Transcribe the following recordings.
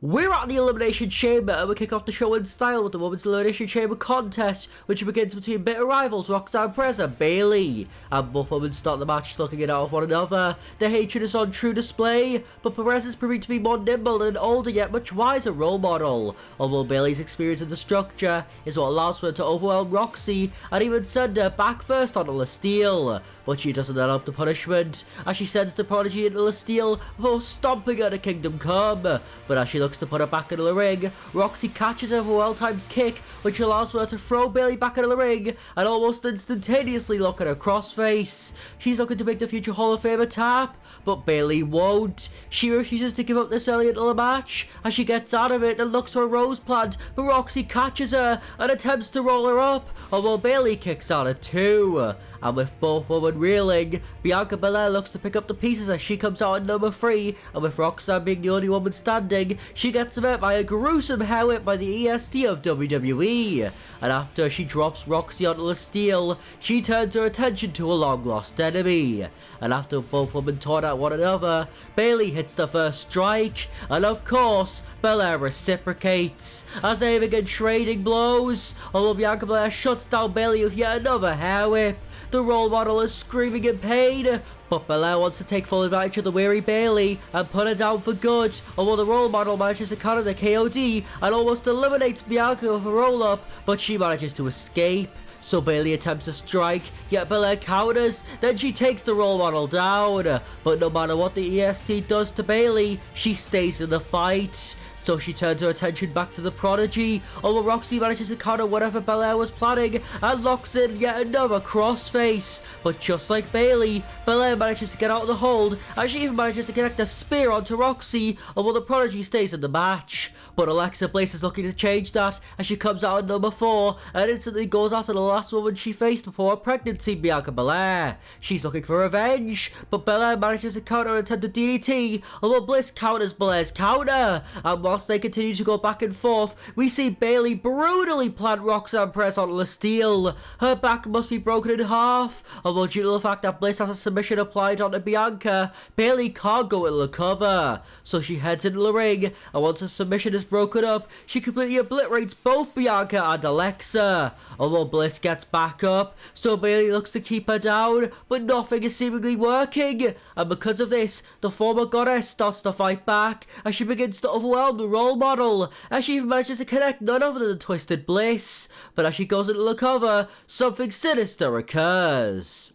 We're at the Elimination Chamber and we kick off the show in style with the Women's Elimination Chamber contest, which begins between bitter rivals Roxanne Perez and Bayley. And both women start the match looking it out of one another. Their hatred is on true display, but Perez is proving to be more nimble and an older yet much wiser role model. Although Bayley's experience in the structure is what allows for her to overwhelm Roxy and even send her back first onto Lesteel. But she doesn't let up the punishment, as she sends the prodigy into Lesteel before stomping her to Kingdom Come. But as she looks to put her back into the ring, Roxy catches her with a well-timed kick, which allows for her to throw Bayley back into the ring and almost instantaneously lock at her crossface. She's looking to make the future Hall of Famer tap, but Bayley won't. She refuses to give up this early into the match, as she gets out of it and looks for a rose plant, but Roxy catches her and attempts to roll her up, although Bayley kicks out at 2. And with both women reeling, Bianca Belair looks to pick up the pieces as she comes out at number 3, and with Roxanne being the only woman standing, she gets met by a gruesome hair whip by the EST of WWE. And after she drops Roxy onto the steel, she turns her attention to a long-lost enemy. And after both women taunt at one another, Bayley hits the first strike, and of course, Belair reciprocates, as they begin trading blows, although Bianca Belair shuts down Bayley with yet another hair whip. The role model is screaming in pain, but Belair wants to take full advantage of the weary Bayley and put her down for good, although the role model manages to counter the KOD and almost eliminates Bianca with a roll-up, but she manages to escape. So Bayley attempts to strike, yet Belair counters, then she takes the role model down. But no matter what the EST does to Bayley, she stays in the fight. So she turns her attention back to the prodigy, although Roxy manages to counter whatever Belair was planning and locks in yet another crossface. But just like Bayley, Belair manages to get out of the hold, and she even manages to connect a spear onto Roxy, although the prodigy stays in the match. But Alexa Bliss is looking to change that, as she comes out at number 4 and instantly goes after the last woman she faced before her pregnancy, Bianca Belair. She's looking for revenge, but Belair manages to counter an attempted DDT, although Bliss counters Belair's counter. And whilst they continue to go back and forth, we see Bayley brutally plant Roxanne Perez onto the steel. Her back must be broken in half, although due to the fact that Bliss has a submission applied onto Bianca, Bayley can't go into the cover. So she heads into the ring, and once the submission is broken up, she completely obliterates both Bianca and Alexa. Although Bliss gets back up, so Bayley looks to keep her down, but nothing is seemingly working. And because of this, the former goddess starts to fight back, as she begins to overwhelm the role model, as she even manages to connect none other than Twisted Bliss. But as she goes into the cover, something sinister occurs.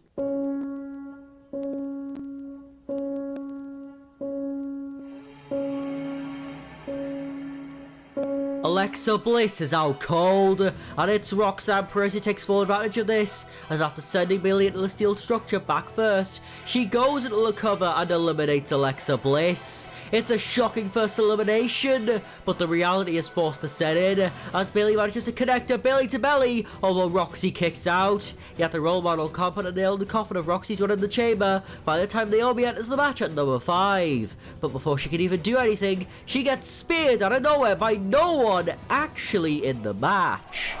Alexa Bliss is out cold, and it's Roxanne Perez who takes full advantage of this, as after sending Bayley into the steel structure back first, she goes into the cover and eliminates Alexa Bliss. It's a shocking first elimination, but the reality is forced to set in, as Bayley manages to connect her belly to belly, although Roxy kicks out. Yet the role model can't put a nail in the coffin of Roxy's run in the chamber by the time Naomi enters the match at number 5. But before she can even do anything, she gets speared out of nowhere by no one actually in the match.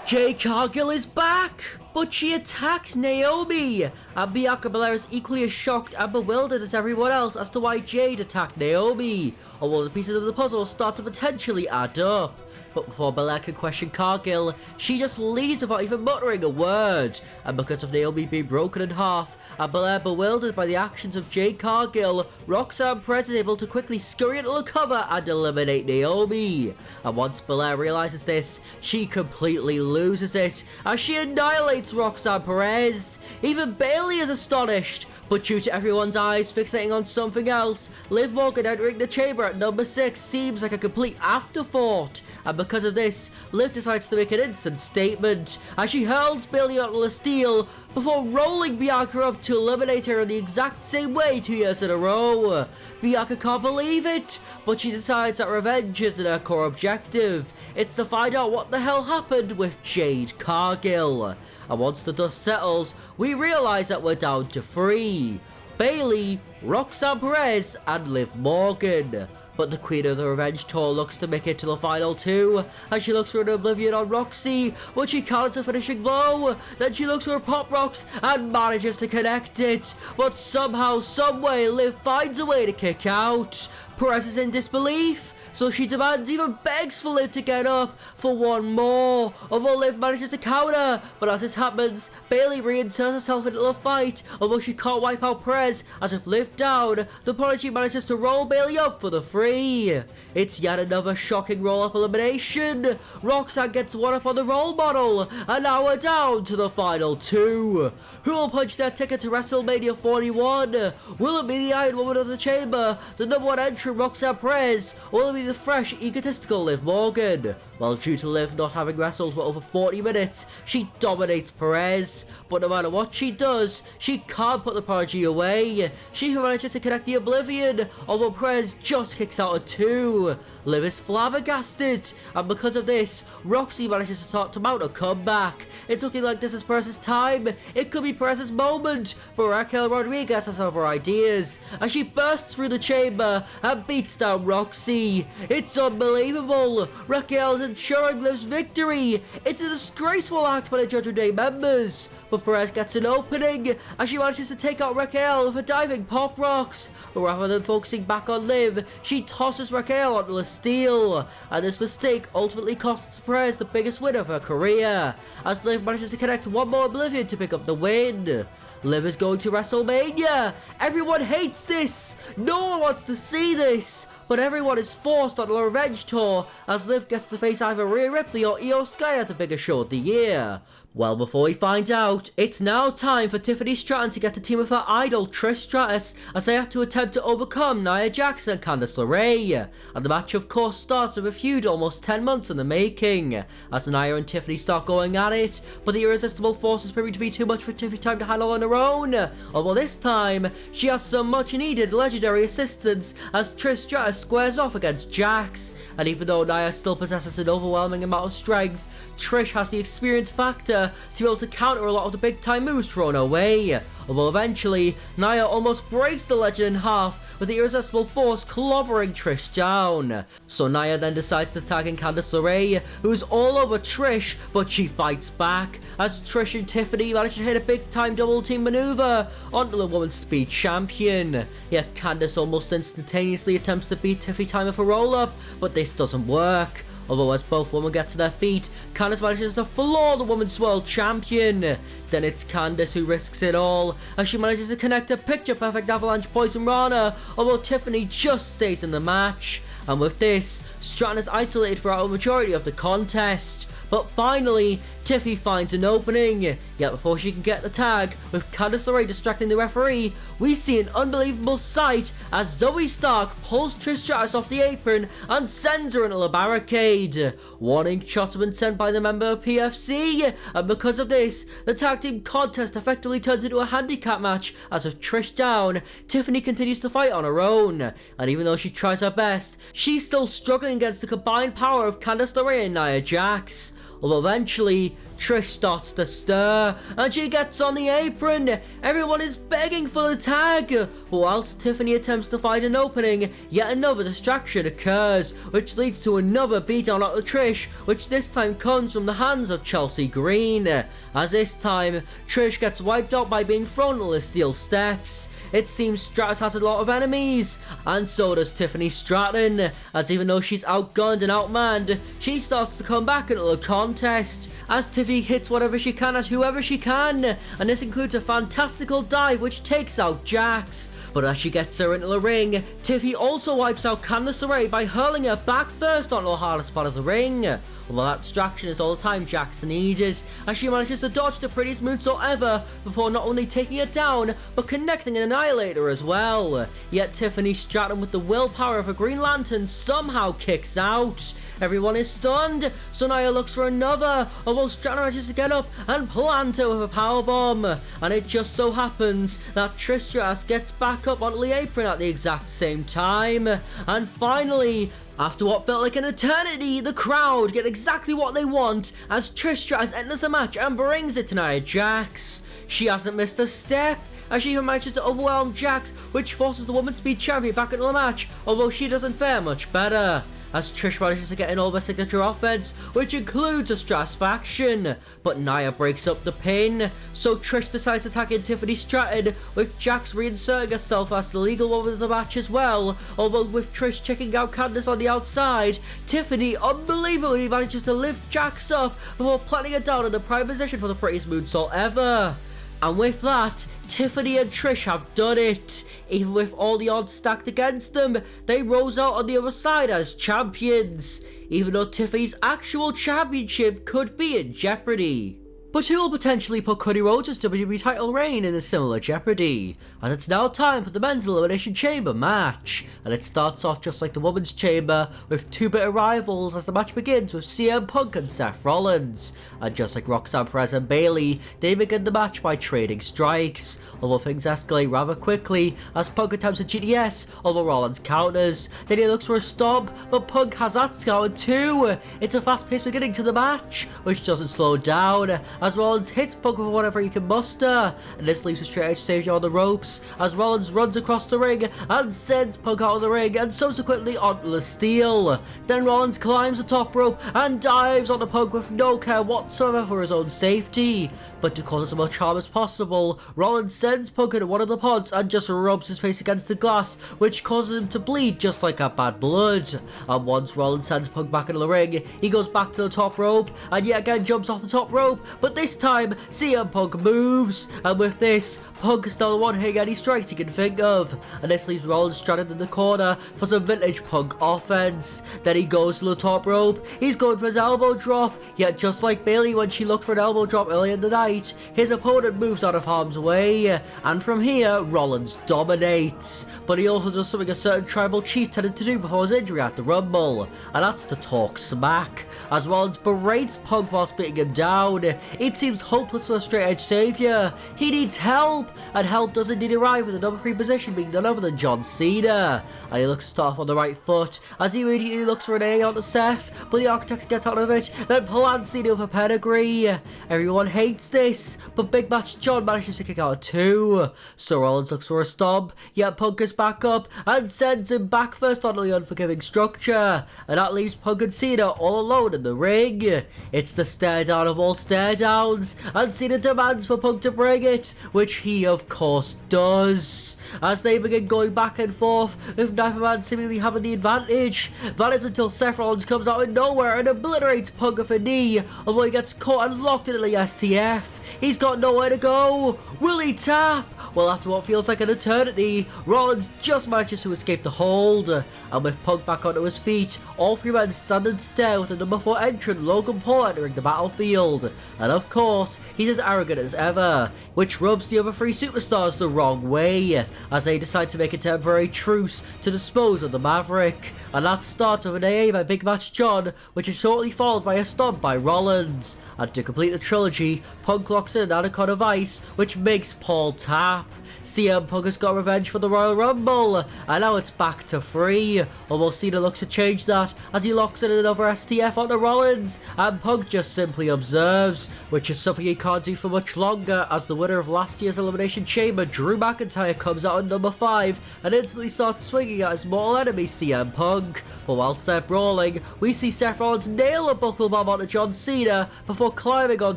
Jade Cargill is back, but she attacked Naomi, and Bianca Belair is equally as shocked and bewildered as everyone else as to why Jade attacked Naomi, although the pieces of the puzzle start to potentially add up. But before Belair can question Cargill, she just leaves without even muttering a word. And because of Naomi being broken in half, and Belair bewildered by the actions of Jade Cargill, Roxanne Perez is able to quickly scurry into the cover and eliminate Naomi. And once Belair realizes this, she completely loses it, as she annihilates Roxanne Perez. Even Bayley is astonished, but due to everyone's eyes fixating on something else, Liv Morgan entering the chamber at number 6 seems like a complete afterthought. And because of this, Liv decides to make an instant statement, as she hurls Bayley onto the steel before rolling Bianca up to eliminate her in the exact same way 2 years in a row. Bianca can't believe it, but she decides that revenge isn't her core objective. It's to find out what the hell happened with Jade Cargill. And once the dust settles, we realise that we're down to 3. Bayley, Roxanne Perez and Liv Morgan. but the Queen of the Revenge Tour looks to make it to the final two, as she looks for an Oblivion on Roxy, but she can't a finishing blow. Then she looks for her Pop Rocks and manages to connect it, but somehow, someway, Liv finds a way to kick out. Perez is in disbelief, so she demands, even begs for Liv to get up for one more, although Liv manages to counter. But as this happens, Bayley reinserts herself into the fight, although she can't wipe out Perez, as if Liv down, the Prodigy manages to roll Bayley up for the 3. It's yet another shocking roll-up elimination. Roxanne gets one up on the role model, and now we're down to the final 2. Who will punch their ticket to WrestleMania 41? Will it be the Iron Woman of the Chamber, the #1 entrant Roxanne Perez, or will it be the fresh, egotistical Liv Morgan? Well, due to Liv not having wrestled for over 40 minutes, she dominates Perez, but no matter what she does, she can't put the Prodigy away. She manages to connect the Oblivion, although Perez just kicks out at 2. Liv is flabbergasted, and because of this, Roxy manages to mount a comeback. It's looking like this is Perez's time. It could be Perez's moment, but Raquel Rodriguez has other ideas, as she bursts through the chamber and beats down Roxy. It's unbelievable. Raquel is ensuring Liv's victory. It's a disgraceful act by the Judgment Day members, but Perez gets an opening as she manages to take out Raquel with a diving Pop Rocks. But rather than focusing back on Liv, she tosses Raquel onto the steel, and this mistake ultimately costs Perez the biggest win of her career, as Liv manages to connect one more Oblivion to pick up the win. Liv is going to WrestleMania. Everyone hates this. No one wants to see this. But everyone is forced on the Revenge Tour, as Liv gets to face either Rhea Ripley or Io Sky at the biggest show of the year. Well, before we find out, it's now time for Tiffany Stratton to get the team of her idol Trish Stratus, as they have to attempt to overcome Nia Jax and Candice LeRae. And the match of course starts with a feud almost 10 months in the making, as Nia and Tiffany start going at it, but the irresistible force is proving to be too much for Tiffany time to handle on her own. Although this time, she has some much needed legendary assistance, as Trish Stratus squares off against Jax. And even though Nia still possesses an overwhelming amount of strength, Trish has the experience factor to be able to counter a lot of the big time moves thrown her way. Although eventually, Nia almost breaks the legend in half, with the irresistible force clobbering Trish down. So Nia then decides to tag in Candice LeRae, who's all over Trish, but she fights back, as Trish and Tiffany manage to hit a big time double team maneuver onto the Women's Speed Champion. Yet Candice almost instantaneously attempts to beat Tiffany time with a roll up, but this doesn't work. Although as both women get to their feet, Candice manages to floor the Women's World Champion. Then it's Candice who risks it all, as she manages to connect a picture-perfect Avalanche Poison Rana, although Tiffany just stays in the match. And with this, Stratton is isolated throughout a majority of the contest. But finally, Tiffy finds an opening, yet before she can get the tag, with Candice LeRae distracting the referee, we see an unbelievable sight as Zoe Stark pulls Trish Stratus off the apron and sends her into the barricade. Warning shots have been sent by the member of PFC, and because of this, the tag team contest effectively turns into a handicap match, as with Trish down, Tiffany continues to fight on her own, and even though she tries her best, she's still struggling against the combined power of Candice LeRae and Nia Jax. Although eventually, Trish starts to stir, and she gets on the apron. Everyone is begging for the tag, but whilst Tiffany attempts to find an opening, yet another distraction occurs, which leads to another beatdown onto Trish, which this time comes from the hands of Chelsea Green, as this time, Trish gets wiped out by being thrown to the steel steps. It seems Stratus has a lot of enemies, and so does Tiffany Stratton, as even though she's outgunned and outmanned, she starts to come back into the contest, as Tiffany hits whatever she can at whoever she can, and this includes a fantastical dive which takes out Jax. But as she gets her into the ring, Tiffy also wipes out Candice LeRae by hurling her back first onto the hardest part of the ring. Although that distraction is all the time Jax needed, as she manages to dodge the prettiest moonsault ever before not only taking it down, but connecting an Annihilator as well. Yet Tiffany Stratton, with the willpower of a Green Lantern, somehow kicks out. Everyone is stunned, so Nia looks for another, although Strata manages to get up and plant her with a powerbomb. And it just so happens that Trish Stratus gets back up onto the apron at the exact same time. And finally, after what felt like an eternity, the crowd get exactly what they want as Trish Stratus enters the match and brings it to Nia Jax. She hasn't missed a step, as she even manages to overwhelm Jax, which forces the Women's Speed Champion back into the match, although she doesn't fare much better, as Trish manages to get in all the signature offense, which includes a Stratus faction, but Nia breaks up the pin, so Trish decides to tag in Tiffany Stratton, with Jax reinserting herself as the legal woman of the match as well, although with Trish checking out Candice on the outside, Tiffany unbelievably manages to lift Jax up before planting her down in the prime position for the prettiest moonsault ever. And with that, Tiffany and Trish have done it. Even with all the odds stacked against them, they rose out on the other side as champions, even though Tiffany's actual championship could be in jeopardy. But who will potentially put Cody Rhodes' WWE title reign in a similar jeopardy, as it's now time for the Men's Elimination Chamber match, and it starts off just like the Women's Chamber, with two bitter rivals as the match begins with CM Punk and Seth Rollins, and just like Roxanne Perez and Bayley, they begin the match by trading strikes, although things escalate rather quickly as Punk attempts a GTS, although Rollins counters, then he looks for a stomp, but Punk has that scouted too. It's a fast paced beginning to the match, which doesn't slow down, as Rollins hits Punk with whatever he can muster, and this leaves a straight edge savior on the ropes, as Rollins runs across the ring and sends Punk out of the ring and subsequently onto the steel. Then Rollins climbs the top rope and dives on the Punk with no care whatsoever for his own safety, but to cause as much harm as possible, Rollins sends Punk into one of the pods and just rubs his face against the glass, which causes him to bleed just like a bad blood. And once Rollins sends Punk back into the ring, he goes back to the top rope and yet again jumps off the top rope, but this time CM Punk moves, and with this, Punk is still the one hitting any strikes he can think of, and this leaves Rollins stranded in the corner for some vintage Punk offense. Then he goes to the top rope, he's going for his elbow drop, yet just like Bayley when she looked for an elbow drop earlier in the night, his opponent moves out of harm's way, and from here, Rollins dominates, but he also does something a certain tribal chief tended to do before his injury at the Rumble, and that's to talk smack, as Rollins berates Punk while spitting him down. It seems hopeless for a straight edge savior. He needs help, and help does indeed arrive with the number 3 position being none other than John Cena. And he looks to start off on the right foot as he immediately looks for an A onto Seth, but the Architect gets out of it, then plants Cena with a pedigree. Everyone hates this, but Big Match John manages to kick out a 2. So Rollins looks for a stomp, yet Punk is back up and sends him back first onto the unforgiving structure, and that leaves Punk and Cena all alone in the ring. It's the stare down of all stare downs, and Cena demands for Punk to bring it, which he of course does, as they begin going back and forth, with neither man seemingly having the advantage. That is until Seth Rollins comes out of nowhere and obliterates Punk with a knee, although he gets caught and locked into the STF. He's got nowhere to go. Will he tap? Well, after what feels like an eternity, Rollins just manages to escape the hold, and with Punk back onto his feet, all 3 men stand and stare with the number 4 entrant Logan Paul entering the battlefield, and of course, he's as arrogant as ever, which rubs the other 3 superstars the wrong way, as they decide to make a temporary truce to dispose of the Maverick, and that starts with an AA by Big Match John, which is shortly followed by a stomp by Rollins, and to complete the trilogy, Punk locks in an anaconda of ice, which makes Paul tap. CM Punk has got revenge for the Royal Rumble, and now it's back to 3, although Cena looks to change that as he locks in another STF onto Rollins, and Punk just simply observes, which is something he can't do for much longer, as the winner of last year's Elimination Chamber, Drew McIntyre, comes out at number 5 and instantly starts swinging at his mortal enemy CM Punk. But whilst they're brawling, we see Seth Rollins nail a buckle bomb onto John Cena before climbing on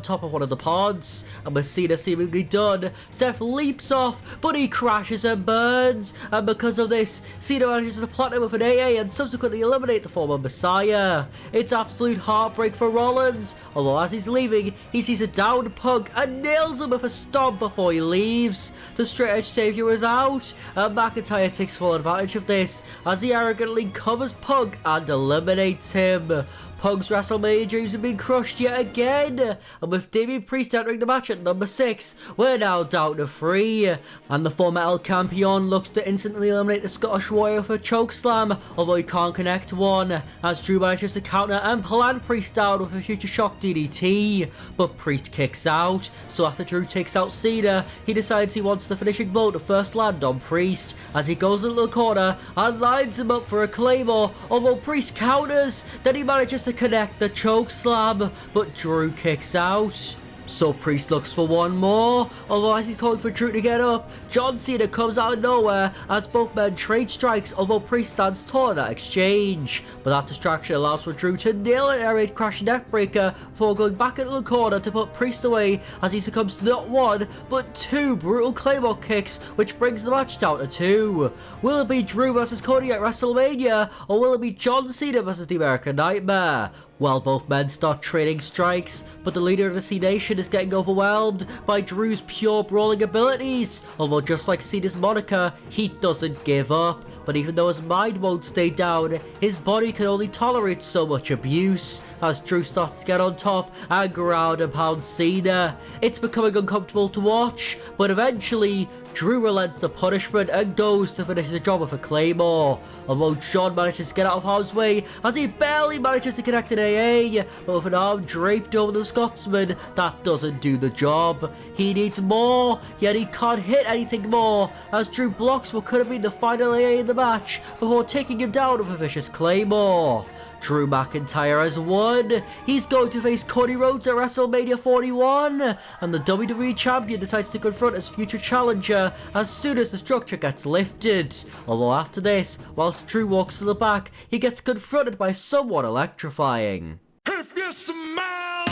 top of one of the pods, and with Cena seemingly done, Seth leaps off, but he crashes and burns, and because of this, Cena manages to plant him with an AA and subsequently eliminate the former Messiah. It's absolute heartbreak for Rollins, although as he's leaving, he sees a downed Punk and nails him with a stomp before he leaves. The straight edge savior is out, and McIntyre takes full advantage of this as he arrogantly covers Punk and eliminates him. Punk's WrestleMania dreams have been crushed yet again, and with Damian Priest entering the match at number 6, we're now down to 3, and the former El Campeon looks to instantly eliminate the Scottish Warrior for a chokeslam, although he can't connect one, as Drew manages to counter and plant Priest down with a Future Shock DDT, but Priest kicks out, so after Drew takes out Cena, he decides he wants the finishing blow to first land on Priest, as he goes into the corner and lines him up for a Claymore, although Priest counters, then he manages to connect the chokeslam, but Drew kicks out. So Priest looks for one more, although as he's calling for Drew to get up, John Cena comes out of nowhere as both men trade strikes, although Priest stands tall in that exchange. But that distraction allows for Drew to nail an air raid crash neckbreaker before going back into the corner to put Priest away as he succumbs to not one, but 2 brutal Claymore kicks, which brings the match down to 2. Will it be Drew versus Cody at WrestleMania, or will it be John Cena versus the American Nightmare? Well, both men start trading strikes, but the leader of the C Nation is getting overwhelmed by Drew's pure brawling abilities, although just like Cena's moniker, he doesn't give up. But even though his mind won't stay down, his body can only tolerate so much abuse, as Drew starts to get on top and ground and pound Cena. It's becoming uncomfortable to watch, but eventually, Drew relents the punishment and goes to finish the job with a Claymore, although John manages to get out of harm's way as he barely manages to connect an AA, but with an arm draped over the Scotsman, that doesn't do the job. He needs more, yet he can't hit anything more, as Drew blocks what could have been the final AA in the match before taking him down with a vicious Claymore. Drew McIntyre has won. He's going to face Cody Rhodes at WrestleMania 41, and the WWE Champion decides to confront his future challenger as soon as the structure gets lifted. Although after this, whilst Drew walks to the back, he gets confronted by someone electrifying. If you smell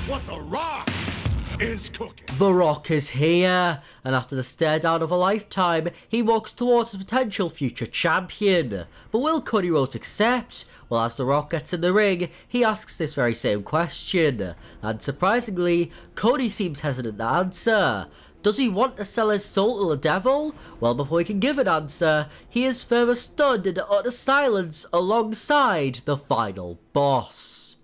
what the Rock is cooking. The Rock is here, and after the stare down of a lifetime, he walks towards his potential future champion. But will Cody Rhodes accept? Well, as The Rock gets in the ring, he asks this very same question, and surprisingly, Cody seems hesitant to answer. Does he want to sell his soul to the devil? Well, before he can give an answer, he is further stunned into utter silence alongside the final boss.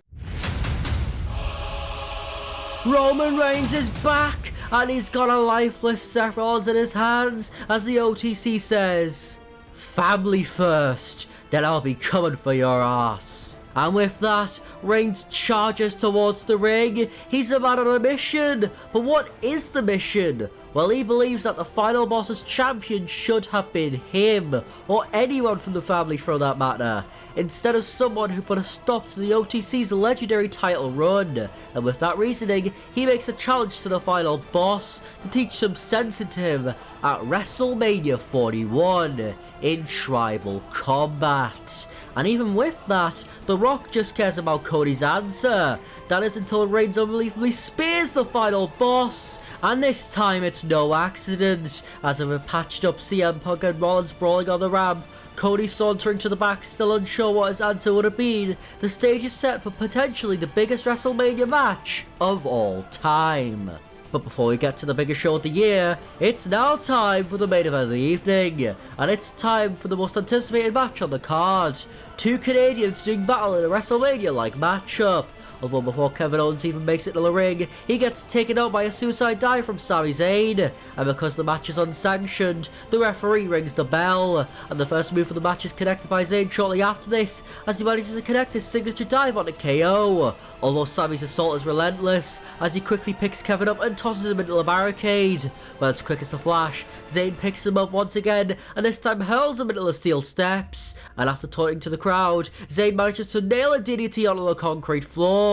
Roman Reigns is back, and he's got a lifeless Seth Rollins in his hands as the OTC says, "Family first, then I'll be coming for your ass." And with that, Reigns charges towards the ring. He's a man on a mission, but what is the mission? Well, he believes that the final boss's champion should have been him, or anyone from the family for that matter, instead of someone who put a stop to the OTC's legendary title run. And with that reasoning, he makes a challenge to the final boss to teach some sense into him at WrestleMania 41 in tribal combat. And even with that, The Rock just cares about Cody's answer. That is until Reigns unbelievably spears the final boss. And this time it's no accident, as with a patched up CM Punk and Rollins brawling on the ramp, Cody sauntering to the back, still unsure what his answer would have been, the stage is set for potentially the biggest WrestleMania match of all time. But before we get to the biggest show of the year, it's now time for the main event of the evening, and it's time for the most anticipated match on the card. 2 Canadians doing battle in a WrestleMania-like matchup. Although before Kevin Owens even makes it to the ring, he gets taken out by a suicide dive from Sami Zayn, and because the match is unsanctioned, the referee rings the bell, and the first move of the match is connected by Zayn shortly after this, as he manages to connect his signature dive onto KO. Although Sami's assault is relentless, as he quickly picks Kevin up and tosses him into the barricade, but as quick as the flash, Zayn picks him up once again, and this time hurls him into the steel steps, and after taunting to the crowd, Zayn manages to nail a DDT onto the concrete floor.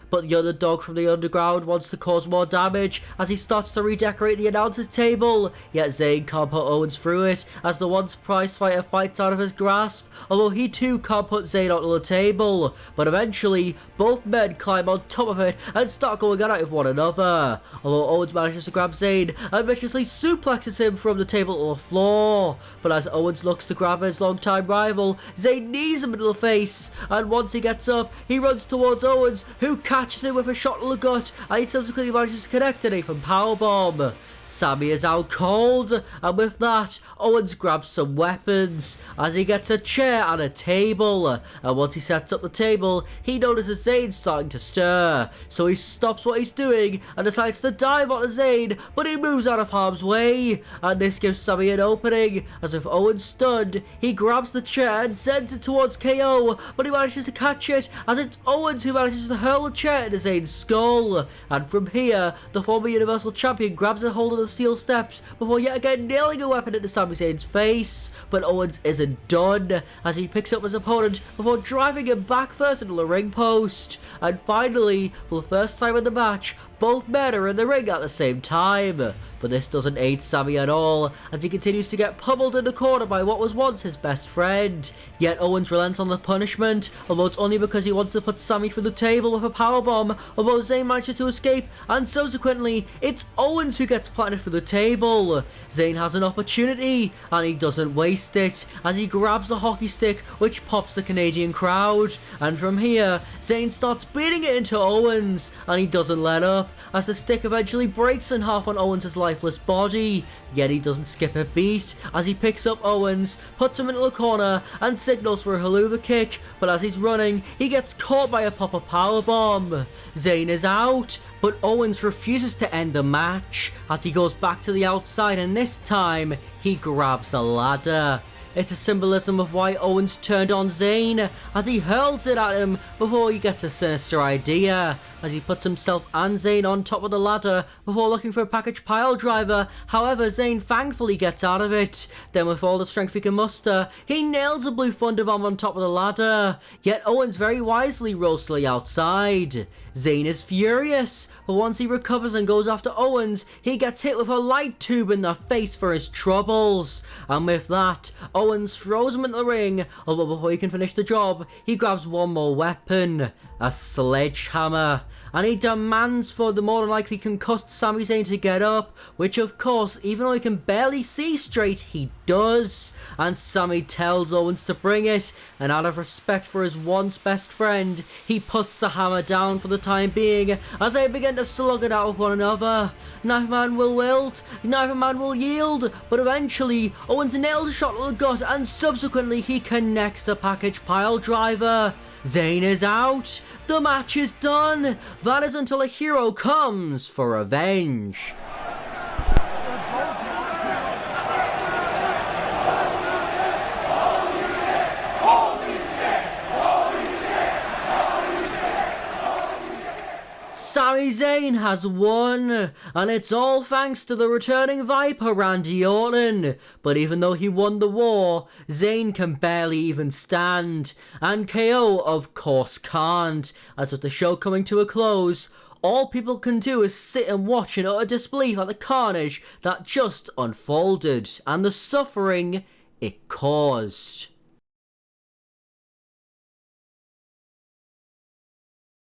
But the underdog from the underground wants to cause more damage as he starts to redecorate the announcer's table, yet Zayn can't put Owens through it as the once prize fighter fights out of his grasp, although he too can't put Zayn onto the table. But eventually, both men climb on top of it and start going at it with one another, although Owens manages to grab Zayn and viciously suplexes him from the table to the floor. But as Owens looks to grab his longtime rival, Zayn knees him into the face, and once he gets up, he runs towards Owens, who catches him with a shot to the gut, and he subsequently manages to connect an Nathan powerbomb. Sami is out cold, and with that, Owens grabs some weapons as he gets a chair and a table, and once he sets up the table, he notices Zayn starting to stir, so he stops what he's doing and decides to dive onto Zayn, but he moves out of harm's way, and this gives Sami an opening, as with Owens stunned, he grabs the chair and sends it towards KO, but he manages to catch it, as it's Owens who manages to hurl the chair into Zayn's skull, and from here, the former Universal Champion grabs a hold of the steel steps before yet again nailing a weapon into Sami Zayn's face, but Owens isn't done as he picks up his opponent before driving him back first into the ring post, and finally, for the first time in the match, both men are in the ring at the same time, but this doesn't aid Sami at all as he continues to get pummeled in the corner by what was once his best friend, yet Owens relents on the punishment, although it's only because he wants to put Sami through the table with a powerbomb, although Zayn manages to escape, and subsequently, it's Owens who gets planted through the table. Zayn has an opportunity, and he doesn't waste it, as he grabs the hockey stick, which pops the Canadian crowd, and from here, Zayn starts beating it into Owens, and he doesn't let up, as the stick eventually breaks in half on Owens' lifeless body, yet he doesn't skip a beat, as he picks up Owens, puts him into the corner, and signals for a haluva kick, but as he's running, he gets caught by a pop-up powerbomb. Zayn is out, but Owens refuses to end the match, as he goes back to the outside, and this time, he grabs a ladder. It's a symbolism of why Owens turned on Zayn, as he hurls it at him before he gets a sinister idea, as he puts himself and Zayn on top of the ladder before looking for a package pile driver. However, Zayn thankfully gets out of it. Then with all the strength he can muster, he nails a blue thunder bomb on top of the ladder, yet Owens very wisely rolls to the outside. Zayn is furious, but once he recovers and goes after Owens, he gets hit with a light tube in the face for his troubles, and with that, Owens throws him into the ring, although before he can finish the job, he grabs one more weapon, a sledgehammer, and he demands for the more than likely concussed Sami Zayn to get up, which of course, even though he can barely see straight, he does, and Sami tells Owens to bring it, and out of respect for his once best friend, he puts the hammer down for the time being, as they begin to slug it out with one another. Neither man will wilt, neither man will yield, but eventually, Owens nails a shot to the gut, and subsequently he connects the package pile driver. Zayn is out, the match is done, that is until a hero comes for revenge. Sami Zayn has won, and it's all thanks to the returning Viper Randy Orton. But even though he won the war, Zayn can barely even stand, and KO of course can't, as with the show coming to a close, all people can do is sit and watch in utter disbelief at the carnage that just unfolded, and the suffering it caused.